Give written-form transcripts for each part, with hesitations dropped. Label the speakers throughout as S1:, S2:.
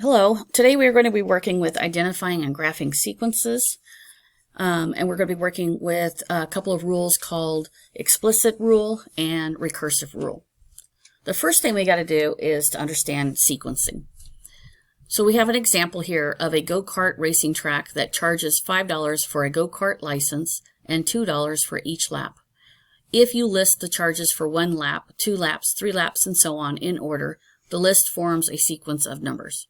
S1: Hello, today we are going to be working with identifying and graphing sequences, and we're going to be working with a couple of rules called explicit rule and recursive rule. The first thing we got to do is to understand sequencing. So we have an example here of a go-kart racing track that charges $5 for a go-kart license and $2 for each lap. If you list the charges for 1 lap, 2 laps, 3 laps, and so on in order, the list forms a sequence of numbers.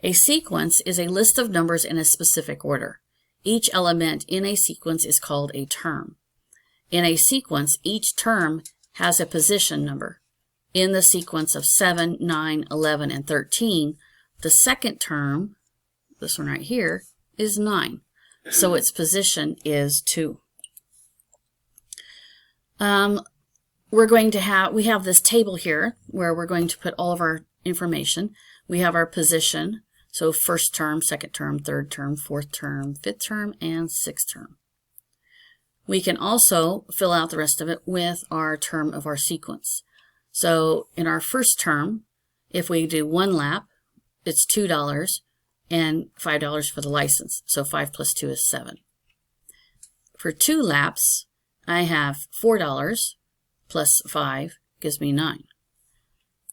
S1: A sequence is a list of numbers in a specific order. Each element in a sequence is called a term. In a sequence, each term has a position number. In the sequence of 7, 9, 11, and 13, the second term, this one right here, is 9. So its position is 2. We have this table here where we're going to put all of our information. We have our position. So first term, second term, third term, fourth term, fifth term, and sixth term. We can also fill out the rest of it with our term of our sequence. So in our first term, if we do 1 lap, it's $2 and $5 for the license. So 5 plus 2 is 7. For 2 laps, I have $4 plus 5 gives me 9.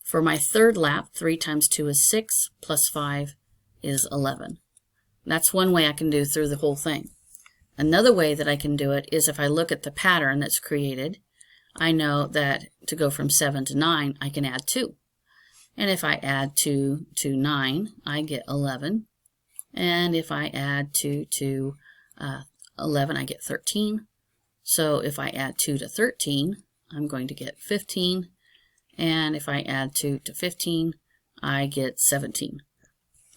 S1: For my third lap, 3 times 2 is 6 plus 5 is 11. That's one way I can do through the whole thing. Another way that I can do it is if I look at the pattern that's created, I know that to go from 7 to 9, I can add 2. And if I add 2 to 9, I get 11. And if I add 2 to 11, I get 13. So if I add 2 to 13, I'm going to get 15. And if I add 2 to 15, I get 17.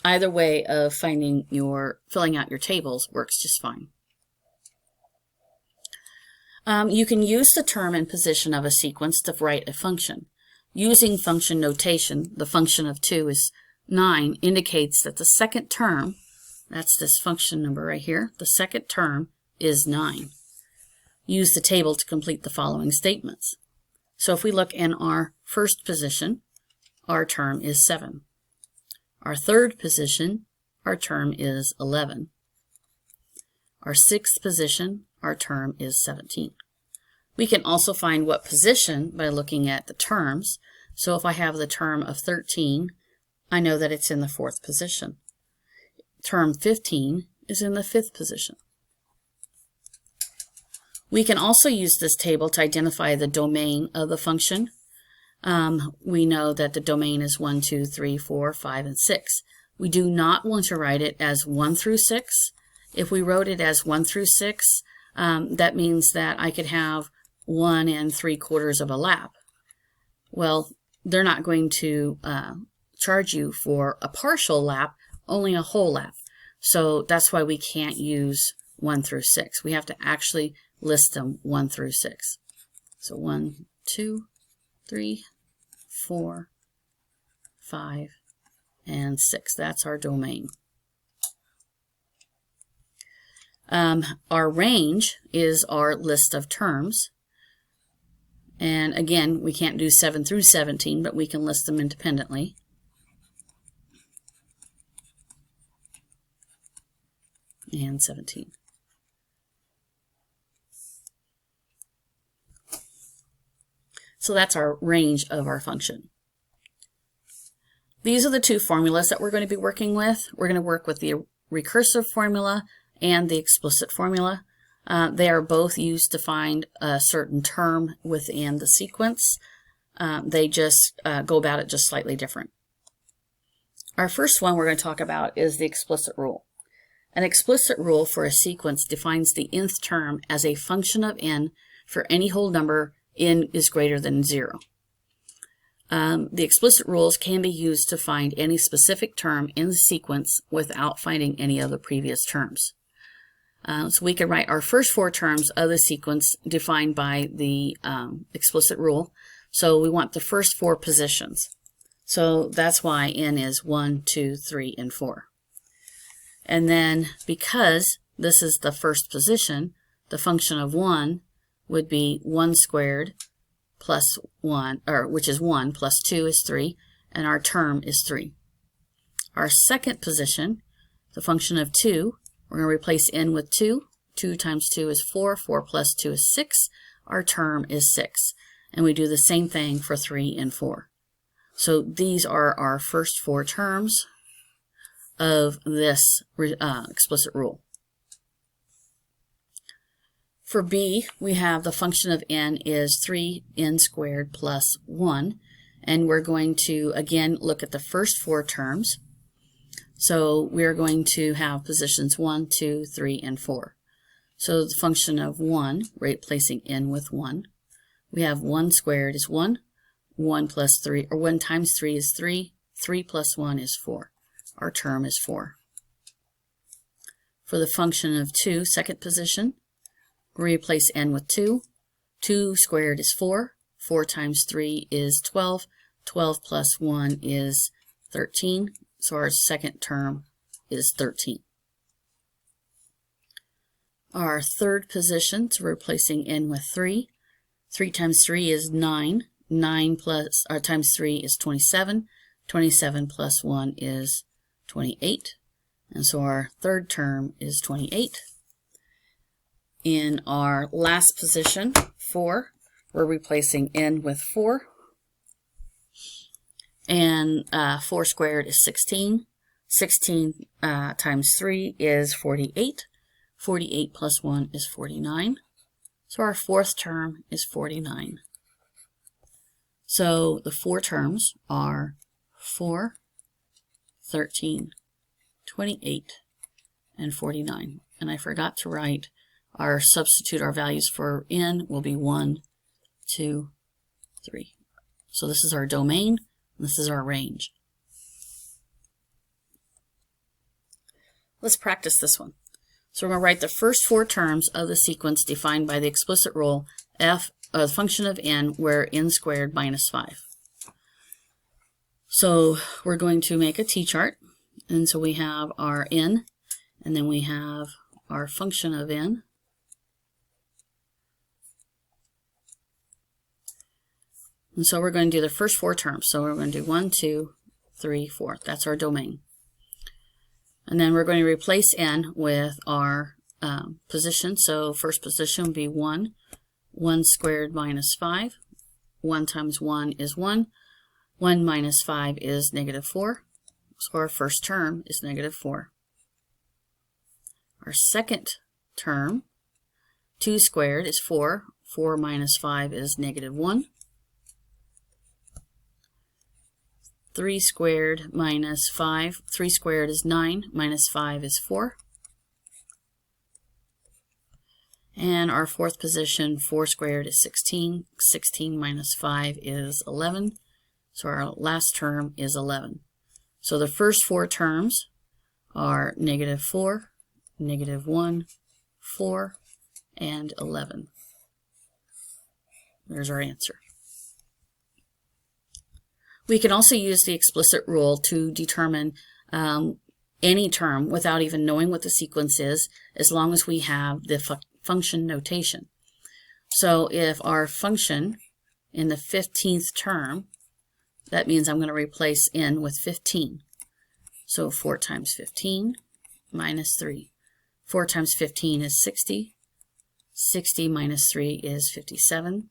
S1: Either way of filling out your tables works just fine. You can use the term and position of a sequence to write a function. Using function notation, the function of 2 is 9, indicates that the second term, that's this function number right here, the second term is 9. Use the table to complete the following statements. So if we look in our first position, our term is 7. Our third position, our term is 11. Our sixth position, our term is 17. We can also find what position by looking at the terms. So if I have the term of 13, I know that it's in the 4th position. Term 15 is in the 5th position. We can also use this table to identify the domain of the function. We know that the domain is 1, 2, 3, 4, 5, and 6. We do not want to write it as 1 through 6. If we wrote it as 1 through 6, that means that I could have 1 3/4 of a lap. Well, they're not going to charge you for a partial lap, only a whole lap. So that's why we can't use 1 through 6. We have to actually list them 1 through 6. So 1, 2, 3, 4, 5, and 6. That's our domain. Our range is our list of terms. And again, we can't do 7 through 17, but we can list them independently. And 17. So that's our range of our function. These are the two formulas that we're going to be working with. We're going to work with the recursive formula and the explicit formula. They are both used to find a certain term within the sequence. They just go about it just slightly different. Our first one we're going to talk about is the explicit rule. An explicit rule for a sequence defines the nth term as a function of n for any whole number n is greater than 0. The explicit rules can be used to find any specific term in the sequence without finding any of the previous terms. So we can write our first 4 terms of the sequence defined by the explicit rule. So we want the first 4 positions. So that's why n is 1, 2, 3, and 4. And then because this is the first position, the function of 1 would be 1 squared plus 1, or which is 1, plus 2 is 3, and our term is 3. Our second position, the function of 2, we're going to replace n with 2. 2 times 2 is 4. 4 plus 2 is 6. Our term is 6. And we do the same thing for 3 and 4. So these are our first 4 terms of this explicit rule. For b, we have the function of n is 3n squared plus 1. And we're going to, again, look at the first 4 terms. So we're going to have positions 1, 2, 3, and 4. So the function of 1, replacing n with 1. We have 1 squared is 1. 1 plus 3, or 1 times 3 is 3. 3 plus 1 is 4. Our term is 4. For the function of 2, second position, replace n with 2. 2 squared is 4. 4 times 3 is 12. 12 plus 1 is 13. So our second term is 13. Our third position, so replacing n with 3. 3 times 3 is 9. 9 plus, times 3 is 27. 27 plus 1 is 28. And so our third term is 28. In our last position, 4, we're replacing n with 4. And 4 squared is 16. 16 times 3 is 48. 48 plus 1 is 49. So our fourth term is 49. So the 4 terms are 4, 13, 28, and 49. And I forgot to write substitute our values for n will be 1, 2, 3. So this is our domain, and this is our range. Let's practice this one. So we're going to write the first 4 terms of the sequence defined by the explicit rule f of the function of n where n squared minus 5. So we're going to make a t-chart, and so we have our n, and then we have our function of n. And so we're going to do the first 4 terms. So we're going to do 1, 2, 3, 4. That's our domain. And then we're going to replace n with our position. So first position would be 1. 1 squared minus 5. 1 times 1 is 1. 1 minus 5 is negative 4. So our first term is negative 4. Our second term, 2 squared is 4. 4 minus 5 is negative 1. 3 squared minus 5. 3 squared is 9. Minus 5 is 4. And our fourth position, 4 squared is 16. 16 minus 5 is 11. So our last term is 11. So the first 4 terms are negative 4, negative 1, 4, and 11. There's our answer. We can also use the explicit rule to determine any term without even knowing what the sequence is, as long as we have the function notation. So if our function in the 15th term, that means I'm going to replace n with 15. So 4 times 15 minus 3. 4 times 15 is 60. 60 minus 3 is 57.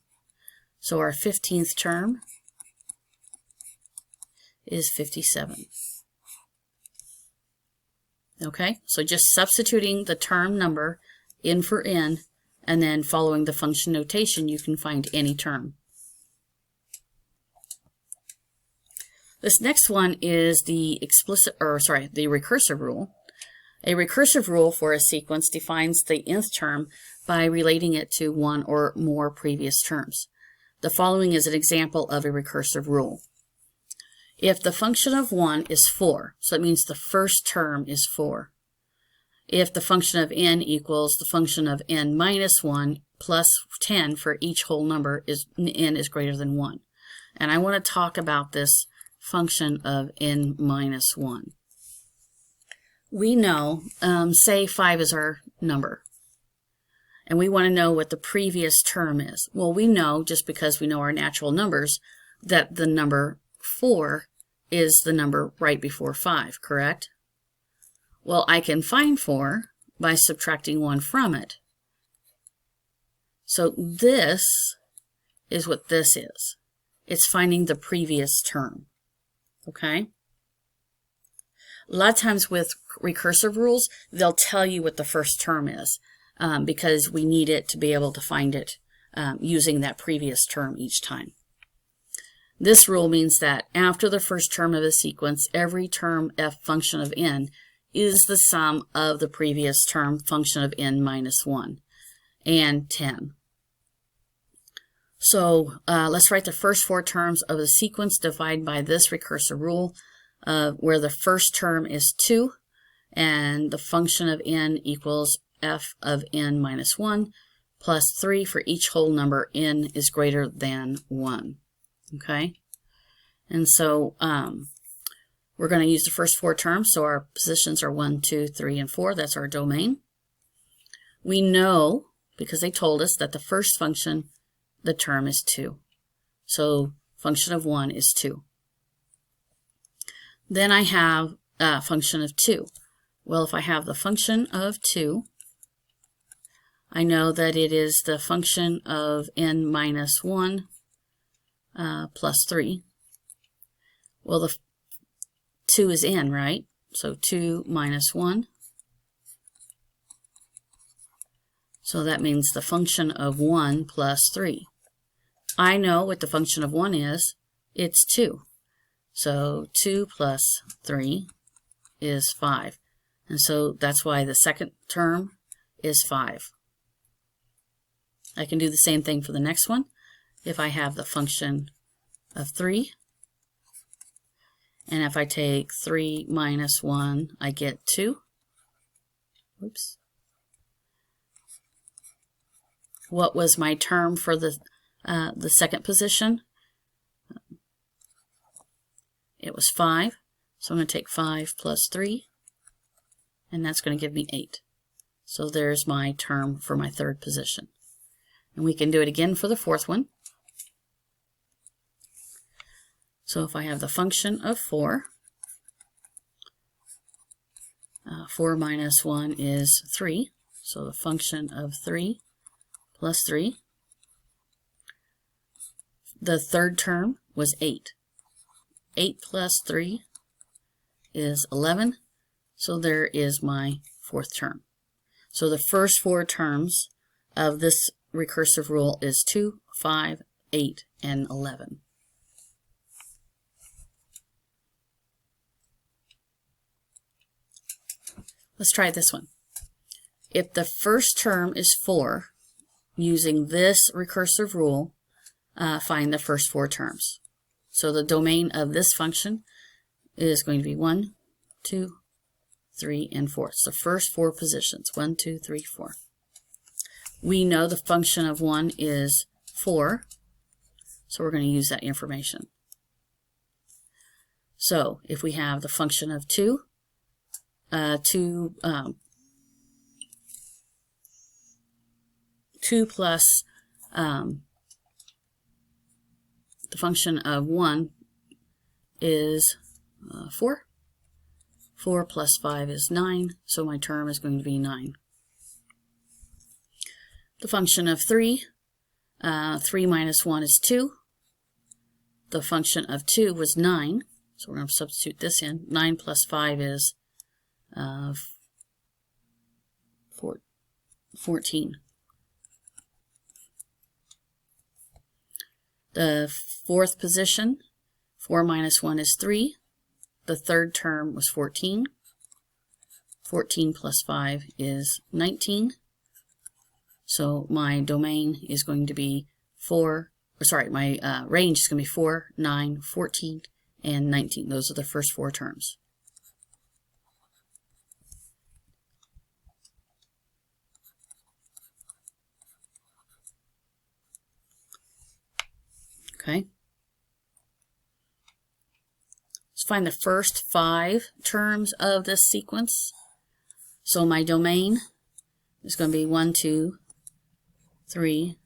S1: So our 15th term is 57. Okay, so just substituting the term number in for n, and then following the function notation, you can find any term. This next one is the the recursive rule. A recursive rule for a sequence defines the nth term by relating it to one or more previous terms. The following is an example of a recursive rule. If the function of 1 is 4, so that means the first term is 4. If the function of n equals the function of n minus 1 plus 10 for each whole number, n is greater than 1. And I want to talk about this function of n minus 1. We know, say 5 is our number, and we want to know what the previous term is. Well, we know, just because we know our natural numbers, that the number 4 is the number right before 5, correct? Well, I can find 4 by subtracting 1 from it. So this is what this is. It's finding the previous term. Okay? A lot of times with recursive rules, they'll tell you what the first term is because we need it to be able to find it using that previous term each time. This rule means that after the first term of a sequence, every term f function of n is the sum of the previous term function of n minus 1 and 10. So let's write the first 4 terms of the sequence divided by this recursive rule where the first term is 2 and the function of n equals f of n minus 1 plus 3 for each whole number n is greater than 1. Okay? And so we're going to use the first 4 terms. So our positions are 1, 2, 3, and 4. That's our domain. We know, because they told us, that the first function, the term is 2. So function of 1 is 2. Then I have a function of 2. Well, if I have the function of 2, I know that it is the function of n minus 1 plus 3. Well, the 2 is n, right? So 2 minus 1. So that means the function of 1 plus 3. I know what the function of 1 is. It's 2. So 2 plus 3 is 5. And so that's why the second term is 5. I can do the same thing for the next one. If I have the function of 3, and if I take 3 minus 1, I get 2. Oops. What was my term for the second position? It was 5. So I'm going to take 5 plus 3, and that's going to give me 8. So there's my term for my third position. And we can do it again for the fourth one. So if I have the function of 4, 4 minus 1 is 3. So the function of 3 plus 3. The third term was 8. 8 plus 3 is 11. So there is my fourth term. So the first 4 terms of this recursive rule is 2, 5, 8, and 11. Let's try this one. If the first term is 4, using this recursive rule, find the first 4 terms. So the domain of this function is going to be 1, 2, 3, and 4. It's the first 4 positions. 1, 2, 3, 4. We know the function of 1 is 4, so we're going to use that information. So if we have the function of 2, 2 plus the function of 1 is 4. 4 plus 5 is 9, so my term is going to be 9. The function of 3, 3 minus 1 is 2. The function of 2 was 9, so we're going to substitute this in. 9 plus 5 is 14. The fourth position, 4 minus 1 is 3. The third term was 14. 14 plus 5 is 19. So my domain is going to be my range is going to be 4, 9, 14, and 19. Those are the first 4 terms. Okay. Let's find the first 5 terms of this sequence. So my domain is going to be 1, 2, 3,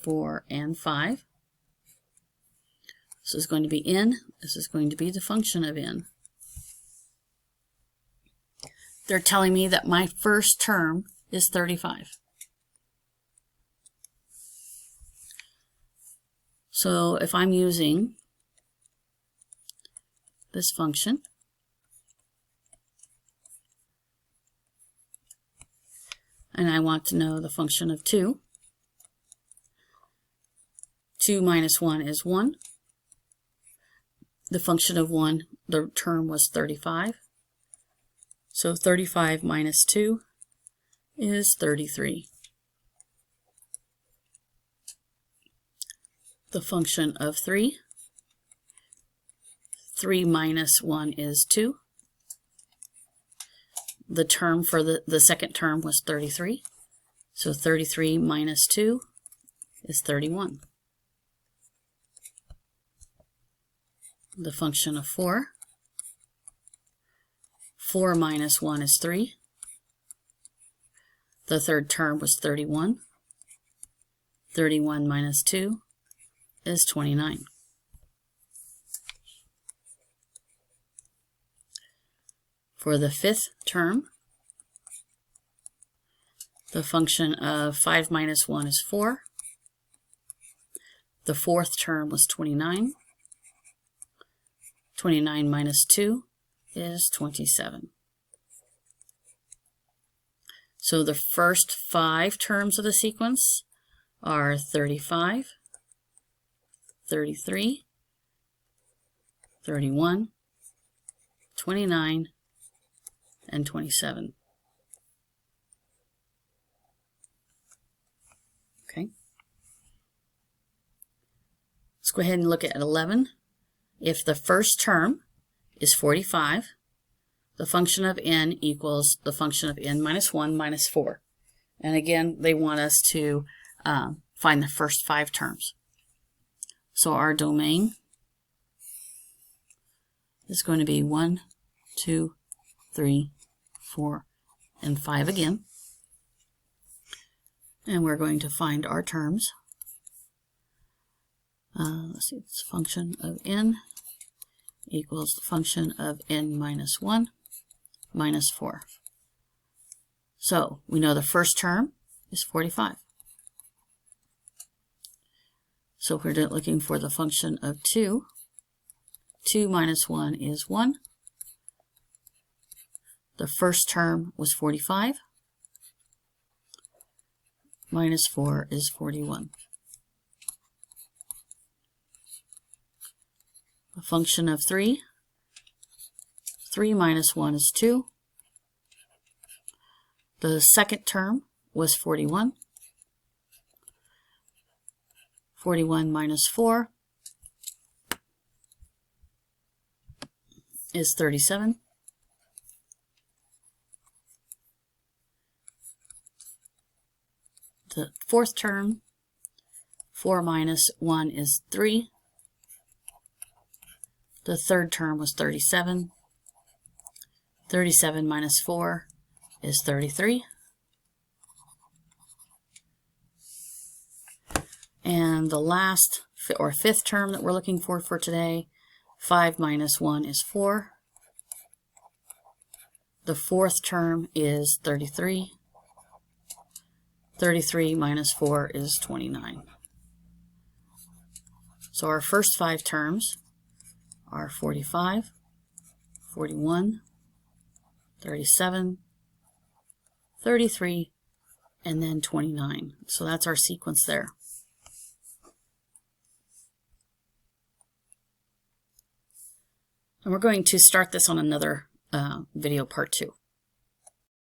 S1: 4, and 5. This is going to be n. This is going to be the function of n. They're telling me that my first term is 35. So if I'm using this function, and I want to know the function of 2, 2 minus 1 is 1. The function of 1, the term was 35. So 35 minus 2 is 33. The function of 3, 3 minus 1 is 2. The term for the second term was 33. So 33 minus 2 is 31. The function of 4, 4 minus 1 is 3. The third term was 31. 31 minus 2 is 29. For the fifth term, the function of 5 minus 1 is 4. The fourth term was 29. 29 minus 2 is 27. So the first 5 terms of the sequence are 35, 33, 31, 29, and 27. Okay. Let's go ahead and look at 11. If the first term is 45, the function of n equals the function of n minus 1 minus 4. And again, they want us to find the first 5 terms. So our domain is going to be 1, 2, 3, 4, and 5 again. And we're going to find our terms. Let's see, it's function of n equals the function of n minus 1 minus 4. So we know the first term is 45. So if we're looking for the function of 2, 2 minus 1 is 1. The first term was 45. Minus 4 is 41. The function of 3, 3 minus 1 is 2. The second term was 41. 41 minus 4 is 37. The fourth term, 4 minus 1 is 3. The third term was 37. 37 minus 4 is 33. And the last, or fifth term that we're looking for today, 5 minus 1 is 4. The fourth term is 33. 33 minus 4 is 29. So our first 5 terms are 45, 41, 37, 33, and then 29. So that's our sequence there. And we're going to start this on another video, part 2.